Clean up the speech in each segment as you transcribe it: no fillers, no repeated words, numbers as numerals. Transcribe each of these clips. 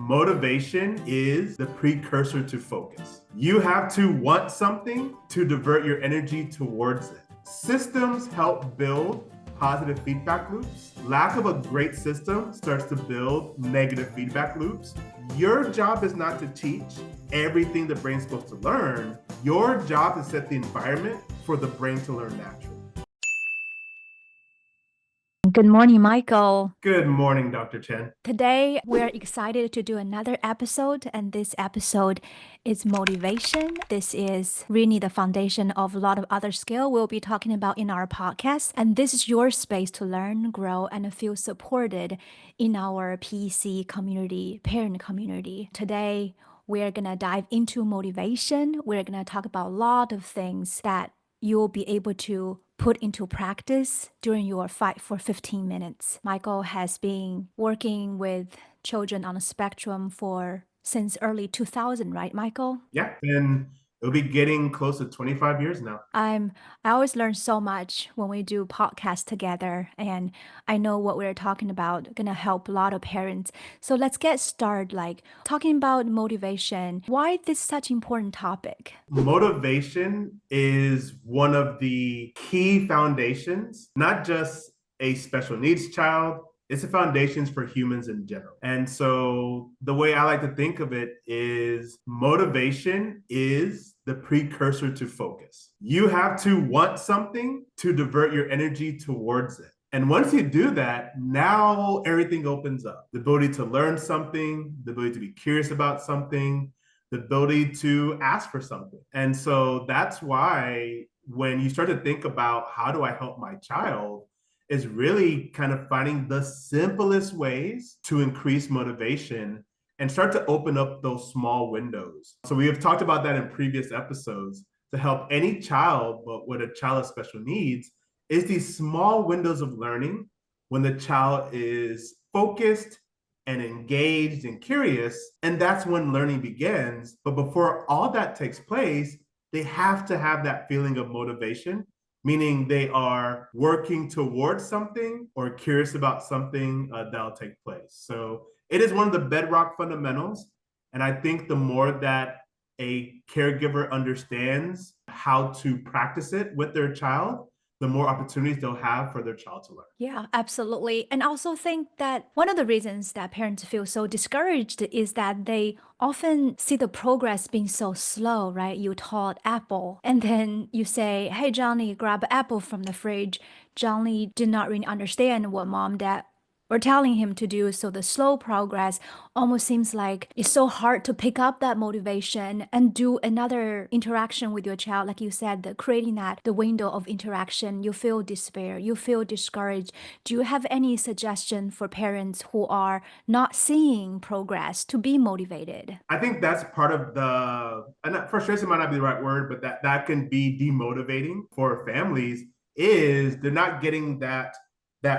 Motivation is the precursor to focus. You have to want something to divert your energy towards it. Systems help build positive feedback loops. Lack of a great system starts to build negative feedback loops. Your job is not to teach everything the brain's supposed to learn. Your job is to set the environment for the brain to learn naturally. Good morning, Michael. Good morning, Dr. Chen. Today, we're excited to do another episode, and this episode is motivation. This is really the foundation of a lot of other skills we'll be talking about in our podcast. And this is your space to learn, grow, and feel supported in our PC community, parent community. Today, we're going to dive into motivation. We're going to talk about a lot of things that you'll be able to put into practice during your 5 for 15 minutes. Michael has been working with children on the spectrum since early 2000, right, Michael? Yeah, and it'll be getting close to 25 years now. I always learn so much when we do podcasts together, and I know what we're talking about gonna help a lot of parents. So let's get started, talking about motivation. Why this such important topic? Motivation is one of the key foundations, not just a special needs child, it's the foundations for humans in general. And so the way I like to think of it is motivation is the precursor to focus. You have to want something to divert your energy towards it. And once you do that, now everything opens up. The ability to learn something, the ability to be curious about something, the ability to ask for something. And so that's why when you start to think about how do I help my child, is really kind of finding the simplest ways to increase motivation and start to open up those small windows. So we have talked about that in previous episodes to help any child, but with a child of special needs, is these small windows of learning when the child is focused and engaged and curious, and that's when learning begins. But before all that takes place, they have to have that feeling of motivation, meaning they are working towards something or curious about something that'll take place. So it is one of the bedrock fundamentals. And I think the more that a caregiver understands how to practice it with their child, the more opportunities they'll have for their child to learn. Yeah, absolutely. And I also think that one of the reasons that parents feel so discouraged is that they often see the progress being so slow, right? You taught apple, and then you say, hey, Johnny, grab an apple from the fridge. Johnny did not really understand what mom, dad were telling him to do. So the slow progress almost seems like it's so hard to pick up that motivation and do another interaction with your child. Like you said, creating the window of interaction, you feel despair, you feel discouraged. Do you have any suggestion for parents who are not seeing progress to be motivated? I think that's part of and frustration might not be the right word, but that can be demotivating for families is they're not getting that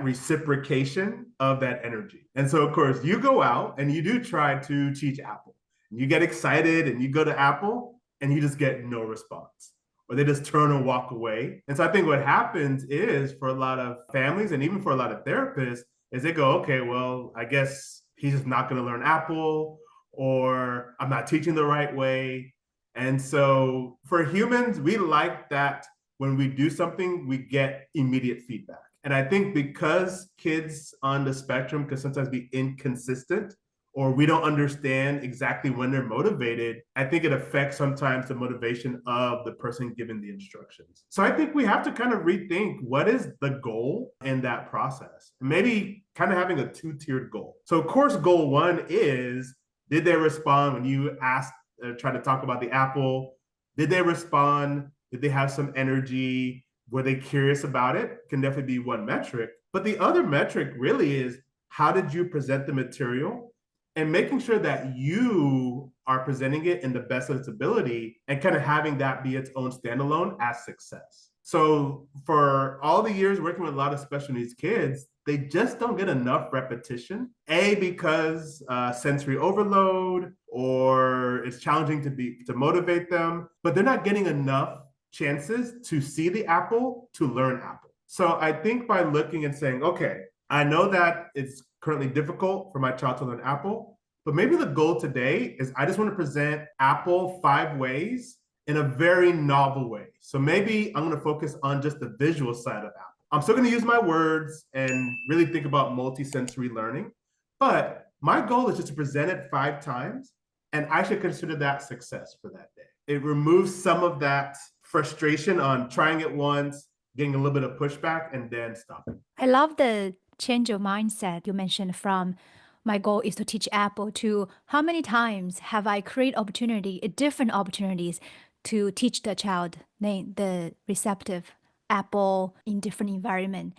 reciprocation of that energy. And so, of course, you go out and you do try to teach Apple. You get excited and you go to Apple and you just get no response, or they just turn and walk away. And so I think what happens is for a lot of families and even for a lot of therapists is they go, okay, well, I guess he's just not going to learn Apple, or I'm not teaching the right way. And so for humans, we like that when we do something, we get immediate feedback. And I think because kids on the spectrum can sometimes be inconsistent, or we don't understand exactly when they're motivated, I think it affects sometimes the motivation of the person giving the instructions. So I think we have to kind of rethink what is the goal in that process. And maybe kind of having a two-tiered goal. So of course, goal one is, did they respond when you asked, try to talk about the apple? Did they respond? Did they have some energy? Were they curious about it? Can definitely be one metric. But the other metric really is, how did you present the material? And making sure that you are presenting it in the best of its ability and kind of having that be its own standalone as success. So for all the years working with a lot of special needs kids, they just don't get enough repetition. Because sensory overload, or it's challenging to motivate them, but they're not getting enough chances to see the apple, to learn apple. So I think by looking and saying, okay, I know that it's currently difficult for my child to learn apple, But maybe the goal today is I just want to present Apple 5 ways in a very novel way. So maybe I'm going to focus on just the visual side of Apple. I'm still going to use my words and really think about multisensory learning. But my goal is just to present it 5 times, and I should consider that success for that day. It removes some of that frustration on trying it once, getting a little bit of pushback, and then stopping. I love the change of mindset you mentioned from my goal is to teach Apple to how many times have I created opportunity, different opportunities to teach the child the receptive Apple in different environment.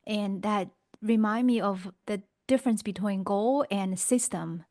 And that remind me of the difference between goal and system.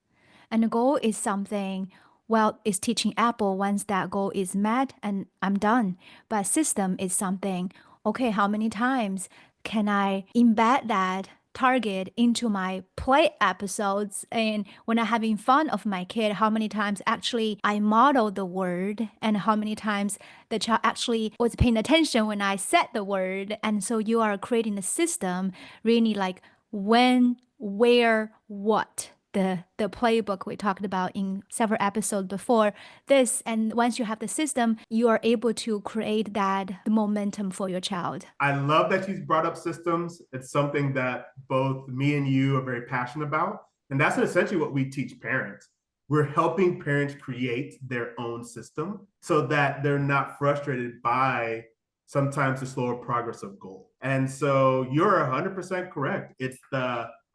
And the goal is something, well, is teaching Apple once that goal is met and I'm done. But system is something, okay, how many times can I embed that target into my play episodes? And when I'm having fun of my kid, how many times actually I model the word and how many times the child actually was paying attention when I said the word. And so you are creating a system really like when, where, what the playbook we talked about in several episodes before this. And once you have the system, you are able to create that momentum for your child. I love that you brought up systems. It's something that both me and you are very passionate about. And that's essentially what we teach parents. We're helping parents create their own system so that they're not frustrated by sometimes the slower progress of goal. And so you're 100% correct. It's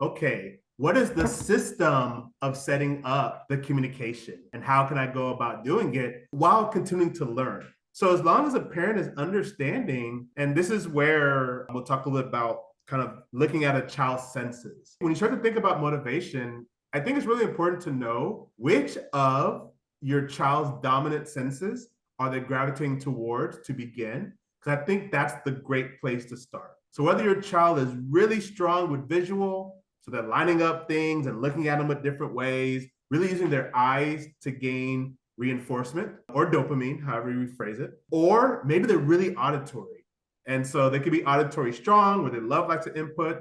okay, what is the system of setting up the communication and how can I go about doing it while continuing to learn? So as long as a parent is understanding, and this is where we'll talk a little bit about kind of looking at a child's senses. When you start to think about motivation, I think it's really important to know which of your child's dominant senses are they gravitating towards to begin, because I think that's the great place to start. So whether your child is really strong with visual, so they're lining up things and looking at them with different ways, really using their eyes to gain reinforcement or dopamine, however you phrase it, or maybe they're really auditory. And so they could be auditory strong, where they love lots of input,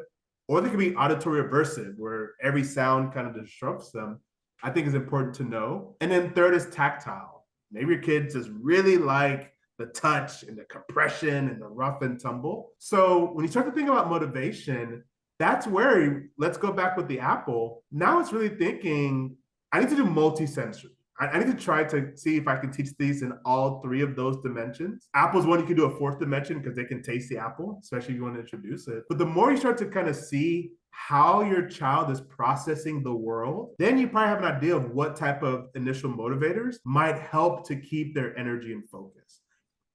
or they could be auditory aversive, where every sound kind of disrupts them. I think is important to know. And then third is tactile. Maybe your kids just really like the touch and the compression and the rough and tumble. So when you start to think about motivation, that's where, let's go back with the Apple. Now it's really thinking, I need to do multi-sensory. I need to try to see if I can teach these in all 3 of those dimensions. Apple's one, you can do a 4th dimension because they can taste the apple, especially if you want to introduce it. But the more you start to kind of see how your child is processing the world, then you probably have an idea of what type of initial motivators might help to keep their energy and focus.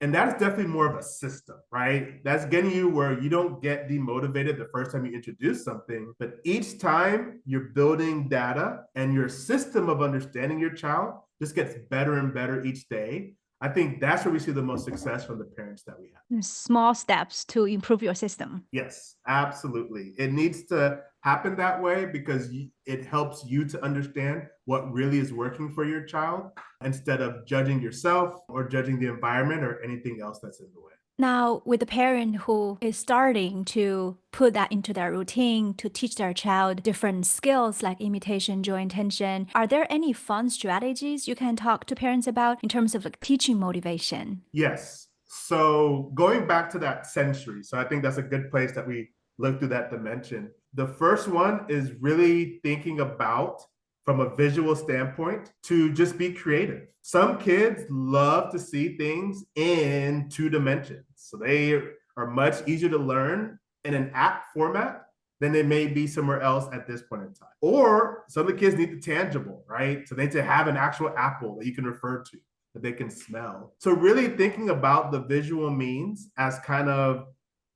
And that's definitely more of a system, right? That's getting you where you don't get demotivated the first time you introduce something, but each time you're building data and your system of understanding your child just gets better and better each day. I think that's where we see the most success from the parents that we have. Small steps to improve your system. Yes, absolutely. It needs to happen that way because it helps you to understand what really is working for your child instead of judging yourself or judging the environment or anything else that's in the way. Now, with a parent who is starting to put that into their routine to teach their child different skills like imitation, joy, intention, are there any fun strategies you can talk to parents about in terms of like teaching motivation? Yes. So going back to that sensory, so I think that's a good place that we look through that dimension. The first one is really thinking about, from a visual standpoint, to just be creative. Some kids love to see things in 2 dimensions. So they are much easier to learn in an app format than they may be somewhere else at this point in time. Or some of the kids need the tangible, right? So they need to have an actual apple that you can refer to, that they can smell. So really thinking about the visual means as kind of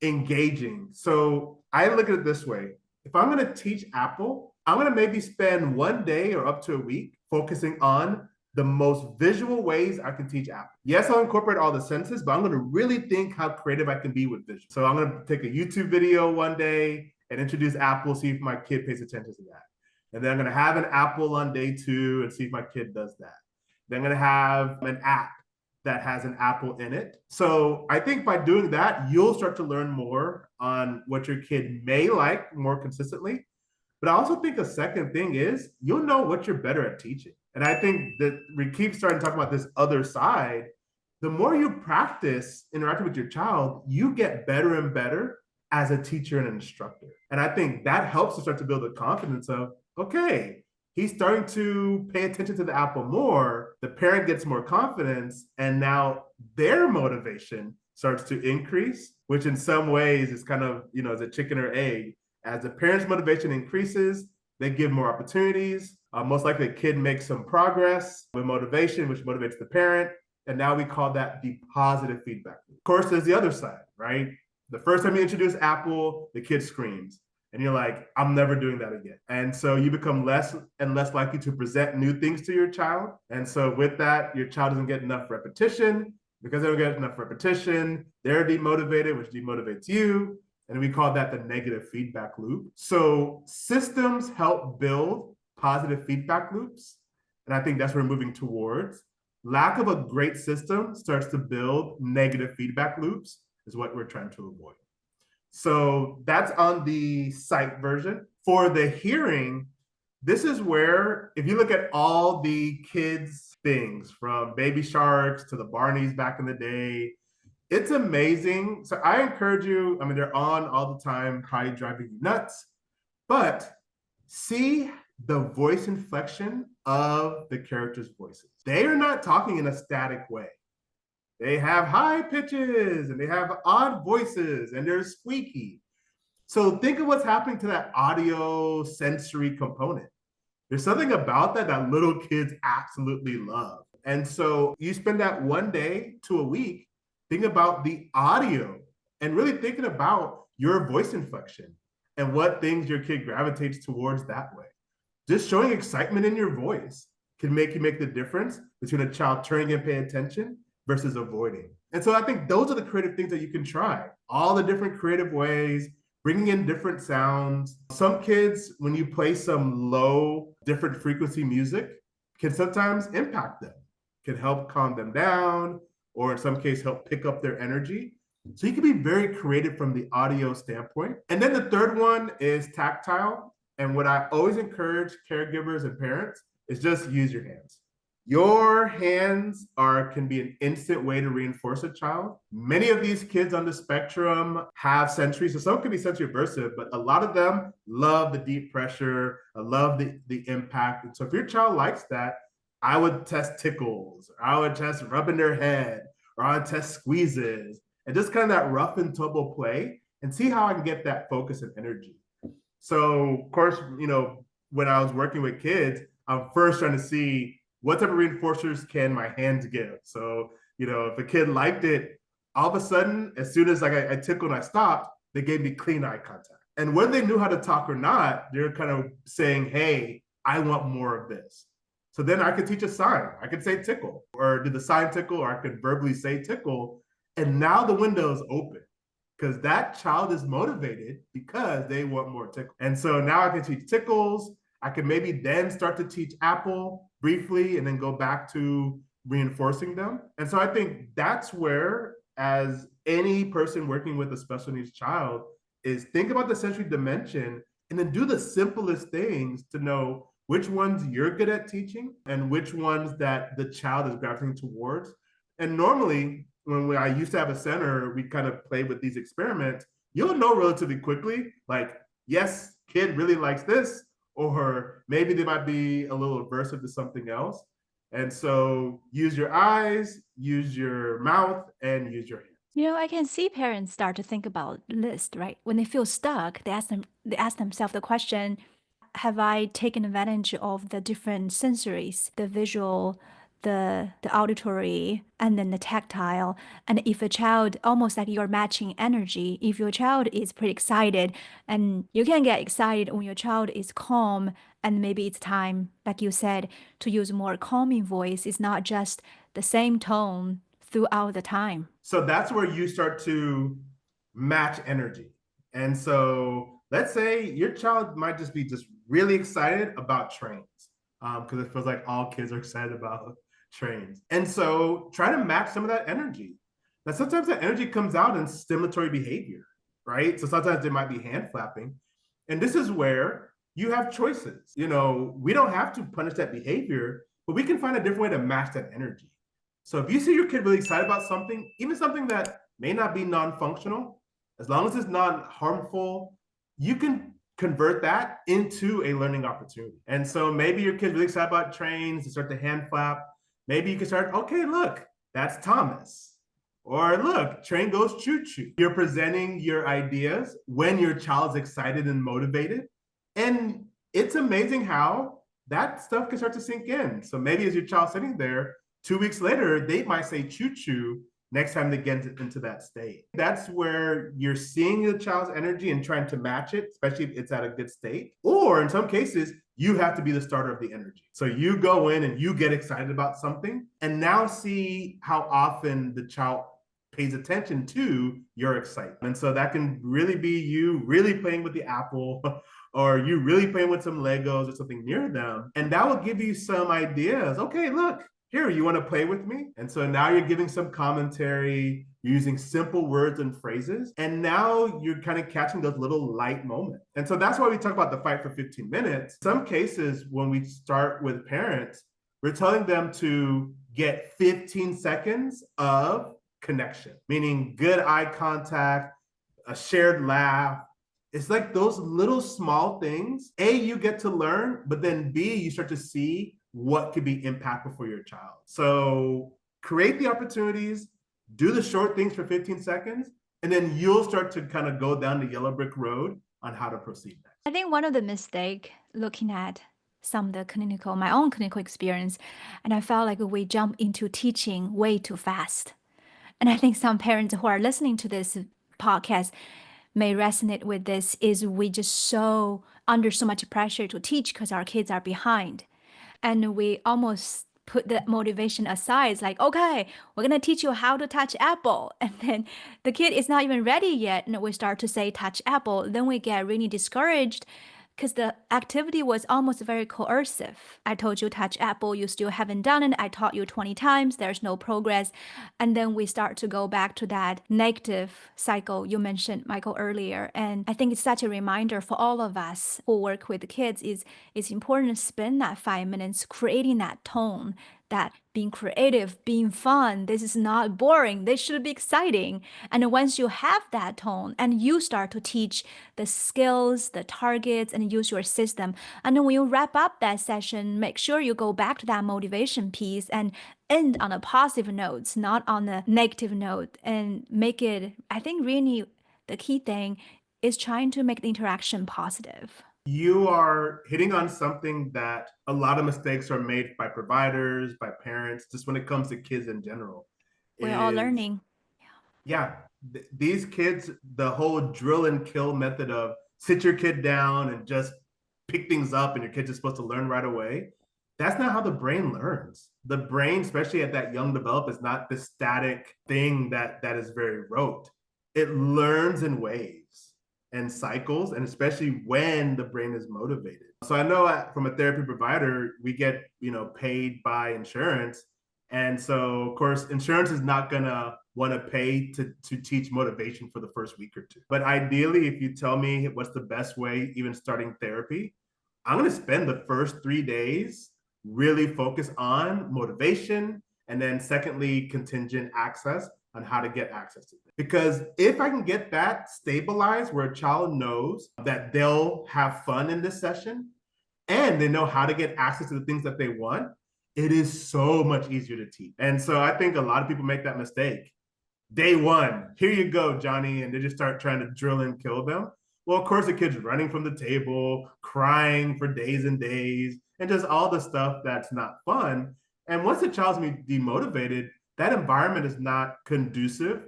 engaging. So I look at it this way. If I'm going to teach Apple, I'm going to maybe spend 1 day or up to a week focusing on the most visual ways I can teach Apple. Yes, I'll incorporate all the senses, but I'm going to really think how creative I can be with visual. So I'm going to take a YouTube video 1 day and introduce Apple, see if my kid pays attention to that. And then I'm going to have an Apple on day 2 and see if my kid does that. Then I'm going to have an app that has an apple in it. So I think by doing that, you'll start to learn more on what your kid may like more consistently. But I also think a second thing is you'll know what you're better at teaching. And I think that we keep starting to talk about this other side. The more you practice interacting with your child, you get better and better as a teacher and an instructor. And I think that helps to start to build the confidence of, okay, he's starting to pay attention to the apple more. The parent gets more confidence, and now their motivation starts to increase, which in some ways is kind of, is a chicken or egg. As the parent's motivation increases, they give more opportunities. Most likely, the kid makes some progress with motivation, which motivates the parent. And now we call that the positive feedback. Of course, there's the other side, right? The first time you introduce Apple, the kid screams. And you're like, I'm never doing that again. And so you become less and less likely to present new things to your child. And so with that, your child doesn't get enough repetition. Because they don't get enough repetition, they're demotivated, which demotivates you. And we call that the negative feedback loop. So systems help build positive feedback loops. And I think that's what we're moving towards. Lack of a great system starts to build negative feedback loops, is what we're trying to avoid. So that's on the sight version. For the hearing, this is where, if you look at all the kids' things, from Baby Sharks to the Barneys back in the day, it's amazing. So I encourage you, they're on all the time, probably driving you nuts, but see the voice inflection of the characters' voices. They are not talking in a static way. They have high pitches and they have odd voices and they're squeaky. So think of what's happening to that audio sensory component. There's something about that that little kids absolutely love. And so you spend that 1 day to a week thinking about the audio and really thinking about your voice inflection and what things your kid gravitates towards that way. Just showing excitement in your voice can make you make the difference between a child turning and paying attention versus avoiding. And so I think those are the creative things that you can try. All the different creative ways, bringing in different sounds. Some kids, when you play some low, different frequency music, can sometimes impact them, can help calm them down, or in some case, help pick up their energy. So you can be very creative from the audio standpoint. And then the third one is tactile. And what I always encourage caregivers and parents is just use your hands. Your hands can be an instant way to reinforce a child. Many of these kids on the spectrum have sensory, so some can be sensory aversive, but a lot of them love the deep pressure, love the impact. And so if your child likes that, I would test tickles, or I would test rubbing their head, or I would test squeezes, and just kind of that rough and tumble play and see how I can get that focus and energy. So of course, when I was working with kids, I'm first trying to see what type of reinforcers can my hands give. So, if a kid liked it, all of a sudden, as soon as I tickled and I stopped, they gave me clean eye contact. And whether they knew how to talk or not, they're kind of saying, hey, I want more of this. So then I could teach a sign. I could say tickle, or do the sign tickle, or I could verbally say tickle. And now the window is open because that child is motivated because they want more tickle. And so now I can teach tickles. I can maybe then start to teach apple briefly and then go back to reinforcing them. And so I think that's where, as any person working with a special needs child, is think about the sensory dimension and then do the simplest things to know which ones you're good at teaching and which ones that the child is gravitating towards. And normally, when I used to have a center, we kind of played with these experiments. You'll know relatively quickly, like, yes, kid really likes this, or maybe they might be a little aversive to something else. And so use your eyes, use your mouth, and use your hands. I can see parents start to think about list, right? When they feel stuck, they ask themselves the question, have I taken advantage of the different sensories, the visual, the auditory, and then the tactile? And if a child, almost like you're matching energy, if your child is pretty excited, and you can get excited when your child is calm, and maybe it's time, like you said, to use more calming voice. It's not just the same tone throughout the time. So that's where you start to match energy. And so let's say your child might just be really excited about trains, because it feels like all kids are excited about trains. And so try to match some of that energy. Now, sometimes that energy comes out in stimulatory behavior, right? So sometimes it might be hand flapping. And this is where you have choices. We don't have to punish that behavior, but we can find a different way to match that energy. So if you see your kid really excited about something, even something that may not be non-functional, as long as it's not harmful, you can convert that into a learning opportunity. And so maybe your kid's really excited about trains, they start to hand flap. Maybe you can start, okay, look, that's Thomas. Or look, train goes choo-choo. You're presenting your ideas when your child's excited and motivated. And it's amazing how that stuff can start to sink in. So maybe as your child sitting there, 2 weeks later, they might say choo-choo next time they get into that state. That's where you're seeing the child's energy and trying to match it, especially if it's at a good state. Or in some cases, you have to be the starter of the energy. So you go in and you get excited about something and now see how often the child pays attention to your excitement. And so that can really be you really playing with the apple or you really playing with some Legos or something near them. And that will give you some ideas. Okay, look, here, you want to play with me? And so now you're giving some commentary, using simple words and phrases. And now you're kind of catching those little light moments. And so that's why we talk about the fight for 15 minutes. Some cases, when we start with parents, we're telling them to get 15 seconds of connection, meaning good eye contact, a shared laugh. It's like those little small things. A, you get to learn, but then B, you start to see what could be impactful for your child. So create the opportunities, do the short things for 15 seconds, and then you'll start to kind of go down the yellow brick road on how to proceed next. I think one of the mistake looking at my own clinical experience, and I felt like we jump into teaching way too fast. And I think some parents who are listening to this podcast may resonate with this is we just so under so much pressure to teach because our kids are behind. And we almost put that motivation aside. It's like, okay, we're going to teach you how to touch apple. And then the kid is not even ready yet. And we start to say touch apple. Then we get really discouraged because the activity was almost very coercive. I told you touch apple, you still haven't done it. I taught you 20 times, there's no progress. And then we start to go back to that negative cycle you mentioned, Michael, earlier. And I think it's such a reminder for all of us who work with kids is it's important to spend that 5 minutes creating that tone, that being creative, being fun, this is not boring, this should be exciting. And once you have that tone and you start to teach the skills, the targets, and use your system, and then when you wrap up that session, make sure you go back to that motivation piece and end on a positive note, not on a negative note, and make it, I think really the key thing is trying to make the interaction positive. You are hitting on something that a lot of mistakes are made by providers, by parents, just when it comes to kids in general. We're all learning. Yeah, these kids, the whole drill and kill method of sit your kid down and just pick things up and your kid's just supposed to learn right away. That's not how the brain learns. The brain, especially at that young develop, is not the static thing that is very rote. It learns in waves and cycles, and especially when the brain is motivated. So I know from a therapy provider, we get paid by insurance. And so, of course, insurance is not going to want to pay to teach motivation for the first week or two. But ideally, if you tell me what's the best way, even starting therapy, I'm going to spend the first 3 days really focus on motivation. And then secondly, contingent access on how to get access to it. Because if I can get that stabilized where a child knows that they'll have fun in this session and they know how to get access to the things that they want, it is so much easier to teach. And so I think a lot of people make that mistake. Day one, here you go, Johnny, and they just start trying to drill and kill them. Well, of course, the kid's running from the table, crying for days and days, and just all the stuff that's not fun. And once the child's demotivated, that environment is not conducive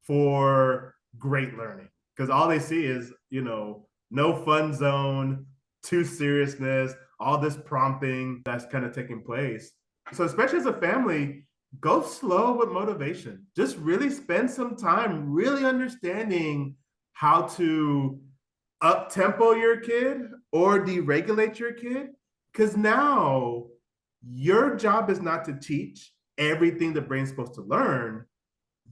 for great learning because all they see is, no fun zone, too seriousness, all this prompting that's kind of taking place. So especially as a family, go slow with motivation. Just really spend some time really understanding how to up-tempo your kid or deregulate your kid. Because now your job is not to teach everything the brain's supposed to learn.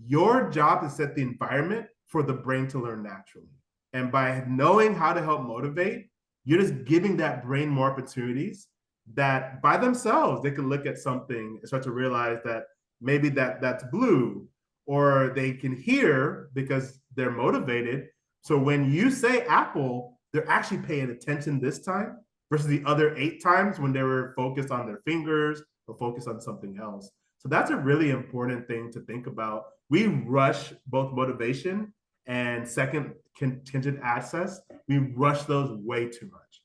Your job is to set the environment for the brain to learn naturally. And by knowing how to help motivate, you're just giving that brain more opportunities that by themselves they can look at something and start to realize that maybe that's blue, or they can hear because they're motivated. So when you say apple, they're actually paying attention this time versus the other 8 times when they were focused on their fingers or focused on something else. So that's a really important thing to think about. We rush both motivation and second contingent access. We rush those way too much.